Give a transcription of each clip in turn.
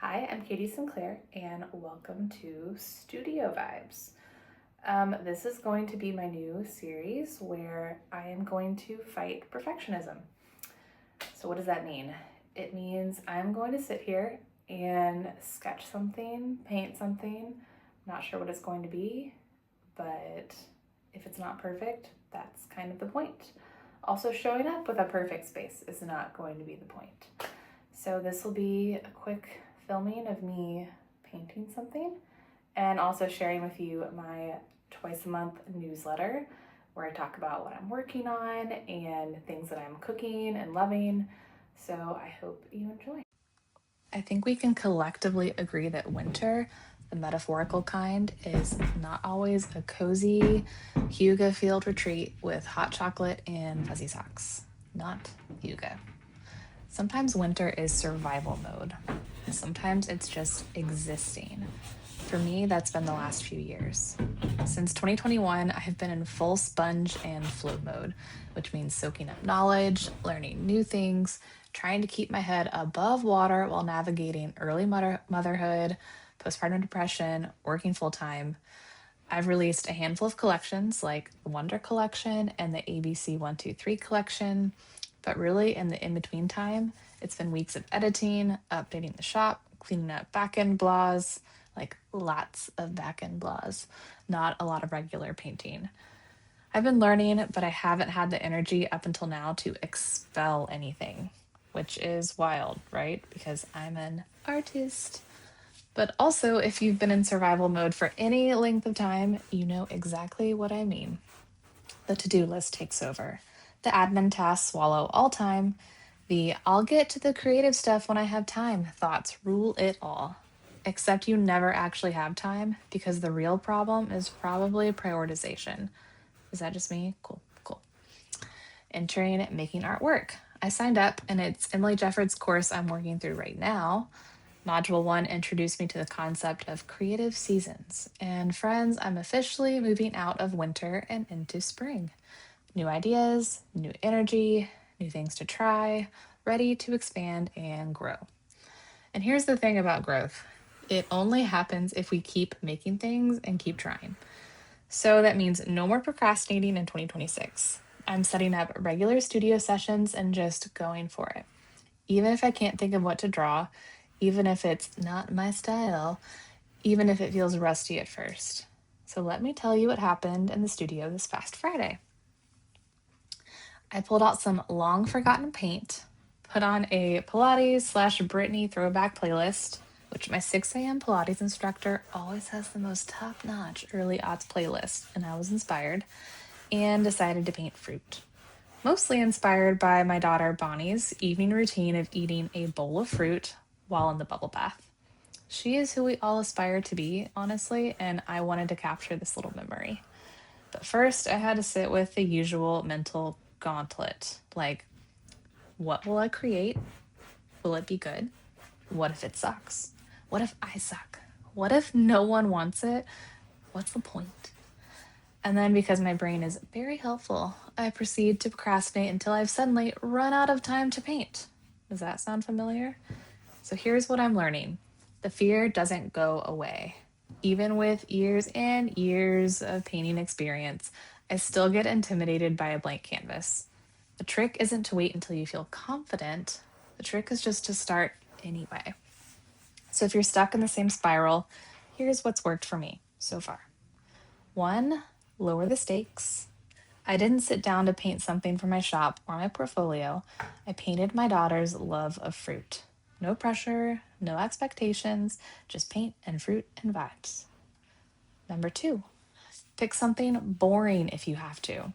Hi, I'm Katie Sinclair, and welcome to Studio Vibes. This is going to be my new series where I am going to fight perfectionism. So, what does that mean? It means I'm going to sit here and sketch something, paint something. Not sure what it's going to be, but if it's not perfect, that's kind of the point. Also, showing up with a perfect space is not going to be the point. So this will be a quick filming of me painting something and also sharing with you my twice a month newsletter where I talk about what I'm working on and things that I'm cooking and loving. So I hope you enjoy. I think we can collectively agree that winter, the metaphorical kind, is not always a cozy Hugo field retreat with hot chocolate and fuzzy socks. Not Hugo. Sometimes winter is survival mode. Sometimes it's just existing. For me, that's been the last few years. Since 2021, I have been in full sponge and float mode, which means soaking up knowledge, learning new things, trying to keep my head above water while navigating early motherhood, postpartum depression, working full time. I've released a handful of collections like the Wonder Collection and the ABC 123 collection, but really in the in between time, it's been weeks of editing, updating the shop, cleaning up back end blahs, like lots of back end blahs, not a lot of regular painting. I've been learning, but I haven't had the energy up until now to expel anything, which is wild, right? Because I'm an artist. But also, if you've been in survival mode for any length of time, you know exactly what I mean. The to do list takes over. The admin tasks swallow all time. The I'll get to the creative stuff when I have time thoughts rule it all. Except you never actually have time because the real problem is probably prioritization. Is that just me? Cool, cool. Entering making artwork. I signed up and it's Emily Jefford's course I'm working through right now. Module 1 introduced me to the concept of creative seasons. And friends, I'm officially moving out of winter and into spring. New ideas, new energy, new things to try, ready to expand and grow. And here's the thing about growth, it only happens if we keep making things and keep trying. So that means no more procrastinating in 2026. I'm setting up regular studio sessions and just going for it. Even if I can't think of what to draw, even if it's not my style, even if it feels rusty at first. So let me tell you what happened in the studio this past Friday. I pulled out some long forgotten paint, put on a Pilates/Britney throwback playlist, which my 6 a.m. Pilates instructor always has the most top notch early aughts playlist, and I was inspired, and decided to paint fruit. Mostly inspired by my daughter Bonnie's evening routine of eating a bowl of fruit while in the bubble bath. She is who we all aspire to be, honestly, and I wanted to capture this little memory. But first, I had to sit with the usual mental gauntlet like, what will I create? Will it be good? What if it sucks? What if I suck? What if no one wants it? What's the point? And then, because my brain is very helpful, I proceed to procrastinate until I've suddenly run out of time to paint. Does that sound familiar? So here's what I'm learning. The fear doesn't go away. Even with years and years of painting experience, I still get intimidated by a blank canvas. The trick isn't to wait until you feel confident. The trick is just to start anyway. So if you're stuck in the same spiral, here's what's worked for me so far. 1, lower the stakes. I didn't sit down to paint something for my shop or my portfolio. I painted my daughter's love of fruit. No pressure, no expectations, just paint and fruit and vibes. Number 2, pick something boring if you have to.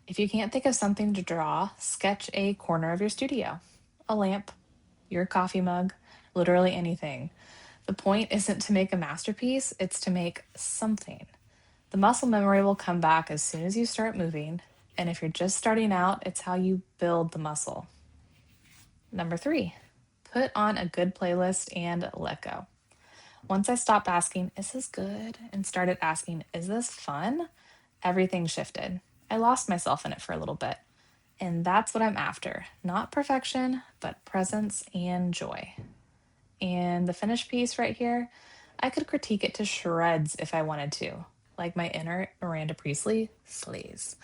If you can't think of something to draw, sketch a corner of your studio, a lamp, your coffee mug, literally anything. The point isn't to make a masterpiece, it's to make something. The muscle memory will come back as soon as you start moving. And if you're just starting out, it's how you build the muscle. Number 3, put on a good playlist and let go. Once I stopped asking, is this good? And started asking, is this fun? Everything shifted. I lost myself in it for a little bit. And that's what I'm after. Not perfection, but presence and joy. And the finished piece right here, I could critique it to shreds if I wanted to, like my inner Miranda Priestly slays.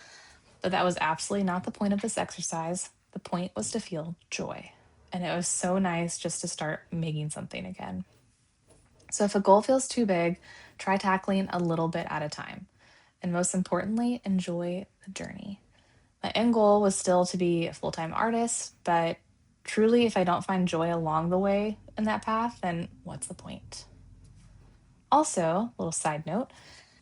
But that was absolutely not the point of this exercise. The point was to feel joy. And it was so nice just to start making something again. So if a goal feels too big, try tackling a little bit at a time. And most importantly, enjoy the journey. My end goal was still to be a full time artist, but truly, if I don't find joy along the way in that path, then what's the point? Also, little side note,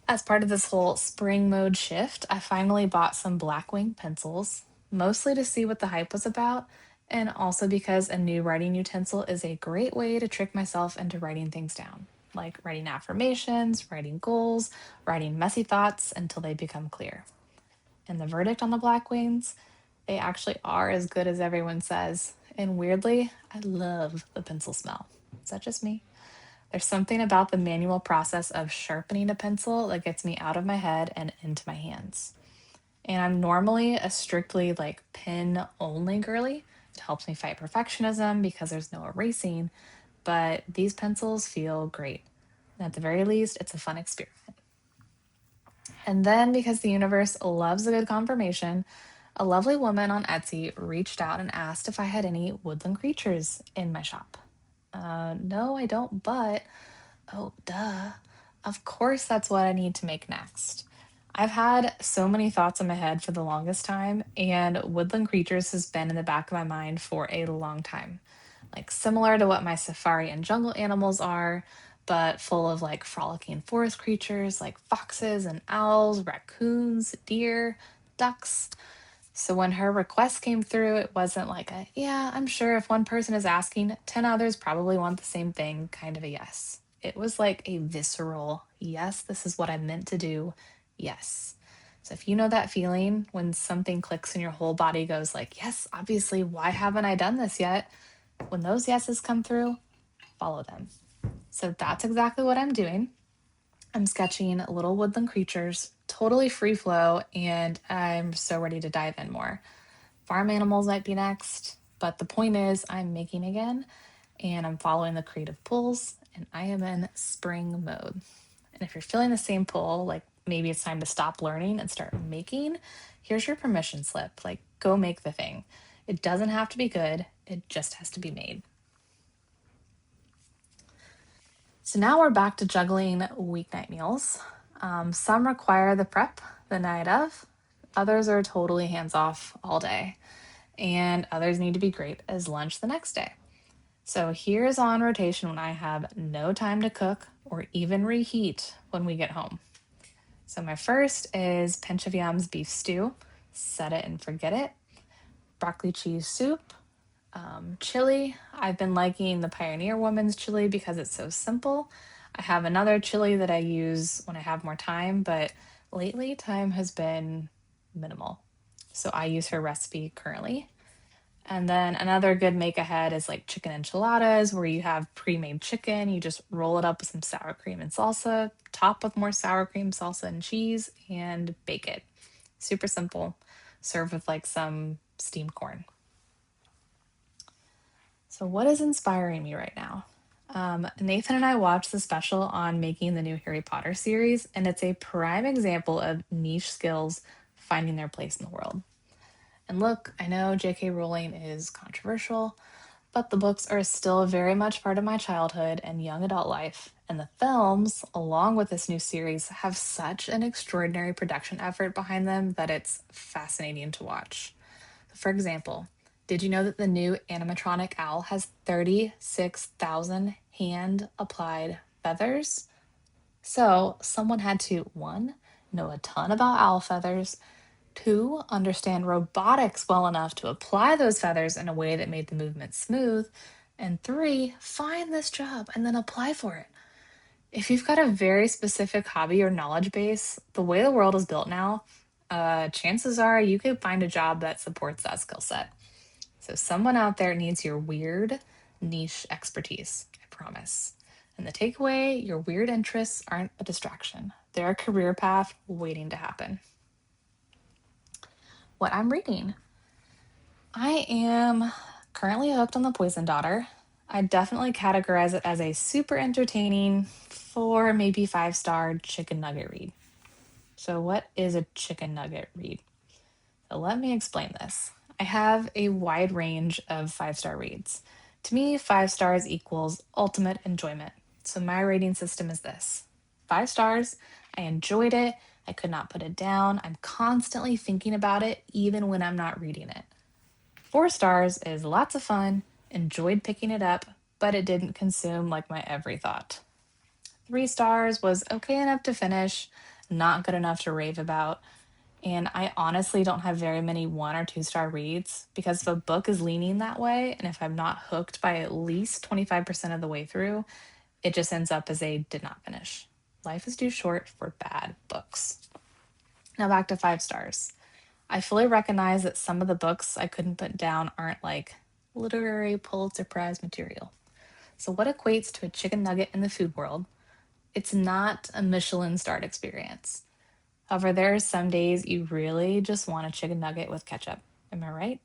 as part of this whole spring mode shift, I finally bought some Blackwing pencils, mostly to see what the hype was about, and also because a new writing utensil is a great way to trick myself into writing things down, like writing affirmations, writing goals, writing messy thoughts until they become clear. And the verdict on the Blackwings, they actually are as good as everyone says. And weirdly, I love the pencil smell. Is that just me? There's something about the manual process of sharpening a pencil that gets me out of my head and into my hands. And I'm normally a strictly like pen only girly. It helps me fight perfectionism because there's no erasing, but these pencils feel great. And at the very least, it's a fun experiment. And then, because the universe loves a good confirmation, a lovely woman on Etsy reached out and asked if I had any woodland creatures in my shop. No, I don't, but oh, duh. Of course, that's what I need to make next. I've had so many thoughts in my head for the longest time, and woodland creatures has been in the back of my mind for a long time. Like similar to what my safari and jungle animals are, but full of like frolicking forest creatures like foxes and owls, raccoons, deer, ducks. So when her request came through, it wasn't like a, yeah, I'm sure if one person is asking, 10 others probably want the same thing kind of a yes. It was like a visceral, yes, this is what I meant to do. Yes. So if you know that feeling when something clicks and your whole body goes like, yes, obviously, why haven't I done this yet? When those yeses come through, follow them. So that's exactly what I'm doing. I'm sketching little woodland creatures, totally free flow, and I'm so ready to dive in more. Farm animals might be next, but the point is, I'm making again and I'm following the creative pulls, and I am in spring mode. And if you're feeling the same pull, like maybe it's time to stop learning and start making, here's your permission slip. Like, go make the thing. It doesn't have to be good, it just has to be made. So now we're back to juggling weeknight meals. Some require the prep the night of, others are totally hands off all day, and others need to be great as lunch the next day. So here's on rotation when I have no time to cook or even reheat when we get home. So my first is Pinch of Yum's beef stew, set it and forget it, broccoli cheese soup, chili. I've been liking the Pioneer Woman's chili because it's so simple. I have another chili that I use when I have more time, but lately time has been minimal. So I use her recipe currently. And then another good make ahead is like chicken enchiladas, where you have pre made chicken. You just roll it up with some sour cream and salsa, top with more sour cream, salsa, and cheese, and bake it. Super simple. Serve with like some steamed corn. So, what is inspiring me right now? Nathan and I watched the special on making the new Harry Potter series, and it's a prime example of niche skills finding their place in the world. And look, I know J.K. Rowling is controversial, but the books are still very much part of my childhood and young adult life. And the films, along with this new series, have such an extraordinary production effort behind them that it's fascinating to watch. For example, did you know that the new animatronic owl has 36,000 hand applied feathers? So, someone had to one, know a ton about owl feathers, two, understand robotics well enough to apply those feathers in a way that made the movement smooth, and three, find this job and then apply for it. If you've got a very specific hobby or knowledge base, the way the world is built now, chances are you could find a job that supports that skill set. So someone out there needs your weird niche expertise, I promise. And the takeaway, your weird interests aren't a distraction. They're a career path waiting to happen. What I'm reading. I am currently hooked on The Poison Daughter. I definitely categorize it as a super entertaining 4, maybe 5-star chicken nugget read. So, what is a chicken nugget read? So let me explain this. I have a wide range of 5-star reads. To me, 5 stars equals ultimate enjoyment. So my rating system is this: 5 stars, I enjoyed it. I could not put it down. I'm constantly thinking about it, even when I'm not reading it. 4 stars is lots of fun, enjoyed picking it up, but it didn't consume like my every thought. 3 stars was okay enough to finish, not good enough to rave about. And I honestly don't have very many 1 or 2 star reads because if a book is leaning that way, and if I'm not hooked by at least 25% of the way through, it just ends up as a did not finish. Life is too short for bad books. Now back to 5 stars. I fully recognize that some of the books I couldn't put down aren't like literary Pulitzer Prize material. So, what equates to a chicken nugget in the food world? It's not a Michelin starred experience. However, there are some days you really just want a chicken nugget with ketchup. Am I right?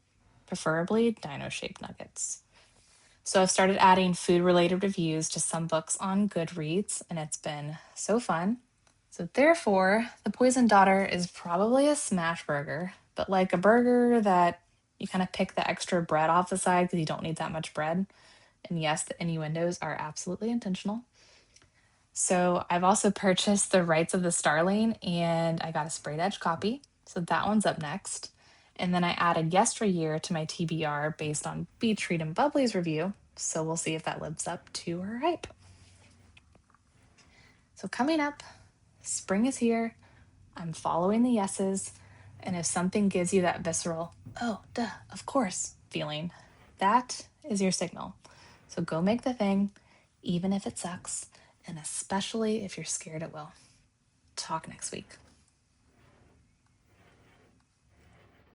Preferably dino shaped nuggets. So I've started adding food related reviews to some books on Goodreads, and it's been so fun. So, therefore, The Poisoned Daughter is probably a smash burger, but like a burger that you kind of pick the extra bread off the side because you don't need that much bread. And yes, the innuendos are absolutely intentional. So I've also purchased the rights of the Starling and I got a sprayed edge copy. So that one's up next. And then I added Yesteryear to my TBR based on Beach Read and Bubbly's review. So we'll see if that lives up to her hype. So coming up, spring is here. I'm following the yeses. And if something gives you that visceral, oh, duh, of course feeling, that is your signal. So go make the thing, even if it sucks, and especially if you're scared it will. Talk next week.